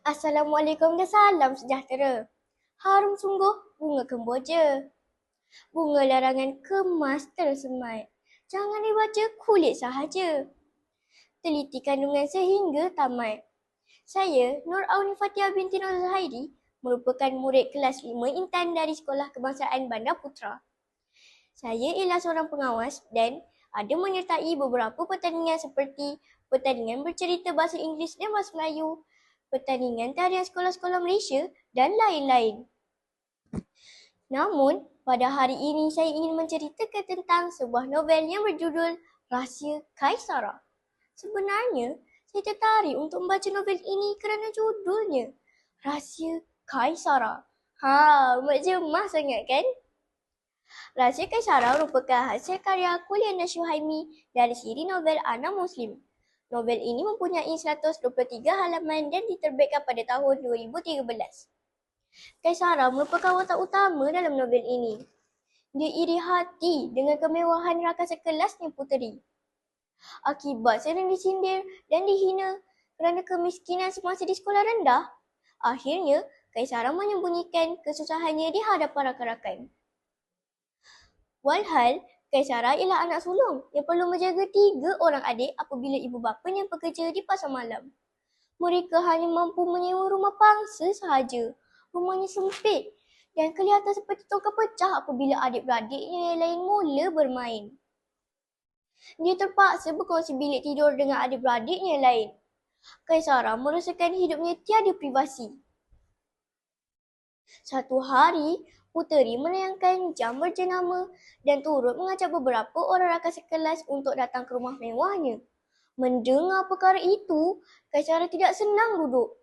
Assalamualaikum dan salam sejahtera. Harum sungguh bunga kemboja. Bunga larangan kemas tersemat. Jangan dibaca kulit sahaja. Teliti kandungan sehingga tamat. Saya, Nur Auni Fatia binti Nur Zahairi, merupakan murid kelas 5 Intan dari Sekolah Kebangsaan Bandar Putra. Saya ialah seorang pengawas dan ada menyertai beberapa pertandingan seperti pertandingan bercerita bahasa Inggeris dan bahasa Melayu, pertandingan tarian sekolah-sekolah Malaysia dan lain-lain. Namun, pada hari ini saya ingin menceritakan tentang sebuah novel yang berjudul Rahsia Kaisara. Sebenarnya, saya tertarik untuk membaca novel ini kerana judulnya Rahsia Kaisara. Buat jemah sangat kan? Rahsia Kaisara merupakan hasil karya Kuliana Syuhaimi dari siri novel Ana Muslim. Novel ini mempunyai 123 halaman dan diterbitkan pada tahun 2013. Kaisara merupakan watak utama dalam novel ini. Dia iri hati dengan kemewahan rakan sekelasnya puteri. Akibat sering disindir dan dihina kerana kemiskinan semasa di sekolah rendah, akhirnya Kaisara menyembunyikan kesusahannya di hadapan rakan-rakan. Walhal, Kaisara ialah anak sulung yang perlu menjaga 3 orang adik apabila ibu bapanya bekerja di pasar malam. Mereka hanya mampu menyewa rumah pangsa sahaja. Rumahnya sempit dan kelihatan seperti tongkat pecah apabila adik-beradiknya yang lain mula bermain. Dia terpaksa berkongsi bilik tidur dengan adik-beradiknya yang lain. Kaisara merasakan hidupnya tiada privasi. Satu hari, puteri menayangkan jam berjenama dan turut mengajak beberapa orang rakan sekelas untuk datang ke rumah mewahnya. Mendengar perkara itu, Kaisara tidak senang duduk.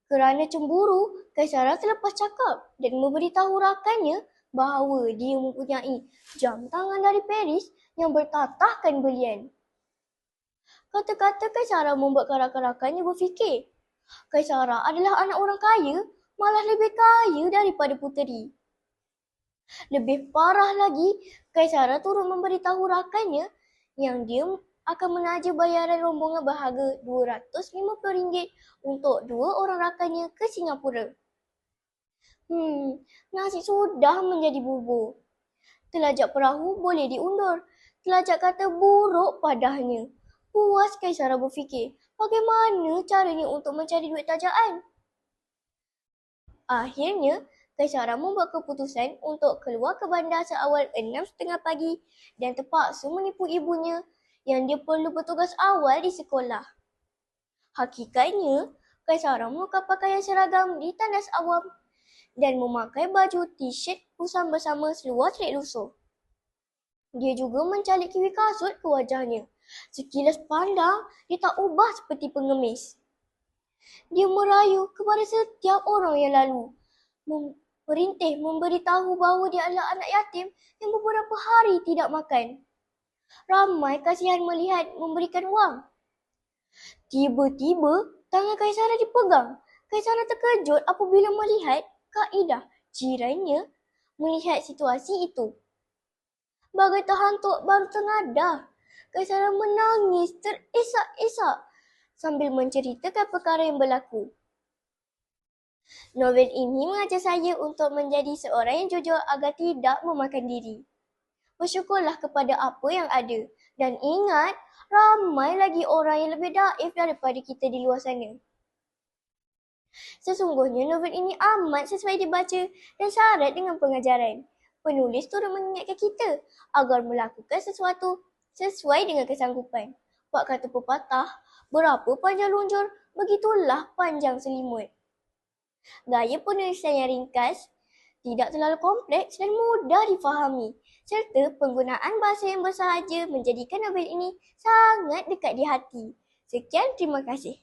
Kerana cemburu, Kaisara terlepas cakap dan memberitahu rakannya bahawa dia mempunyai jam tangan dari Paris yang bertatahkan belian. Kata-kata Kaisara membuatkan rakan-rakannya berfikir, Kaisara adalah anak orang kaya, malah lebih kaya daripada puteri. Lebih parah lagi, Kaisara turut memberitahu rakannya yang dia akan menaja bayaran rombongan berharga RM250 untuk 2 orang rakannya ke Singapura. Nasi sudah menjadi bubur. Telajak perahu boleh diundur. Telajak kata buruk padahnya. Puas Kaisara berfikir, bagaimana caranya untuk mencari duit tajaan? Akhirnya, Kaisara membuat keputusan untuk keluar ke bandar seawal 6:30 pagi dan terpaksa menipu ibunya yang dia perlu bertugas awal di sekolah. Hakikatnya, Kaisara menukar pakaian seragam di tandas awam dan memakai baju t-shirt kusam bersama seluar terik lusuh. Dia juga mencalik kiwi kasut ke wajahnya. Sekilas pandang, dia tak ubah seperti pengemis. Dia merayu kepada setiap orang yang lalu. Merintih memberitahu bahawa dia adalah anak yatim yang beberapa hari tidak makan. Ramai kasihan melihat memberikan wang. Tiba-tiba, tangan Kaisara dipegang. Kaisara terkejut apabila melihat Kaidah, jirannya, melihat situasi itu. Bagai terhantuk baru tengadah, Kaisara menangis terisak-isak sambil menceritakan perkara yang berlaku. Novel ini mengajar saya untuk menjadi seorang yang jujur agar tidak memakan diri. Bersyukurlah kepada apa yang ada dan ingat, ramai lagi orang yang lebih daif daripada kita di luar sana. Sesungguhnya novel ini amat sesuai dibaca dan syarat dengan pengajaran. Penulis turut mengingatkan kita agar melakukan sesuatu sesuai dengan kesanggupan. Pak kata pepatah, berapa panjang luncur, begitulah panjang selimut. Gaya penulisan yang ringkas, tidak terlalu kompleks dan mudah difahami, serta penggunaan bahasa yang bersahaja menjadikan novel ini sangat dekat di hati. Sekian, terima kasih.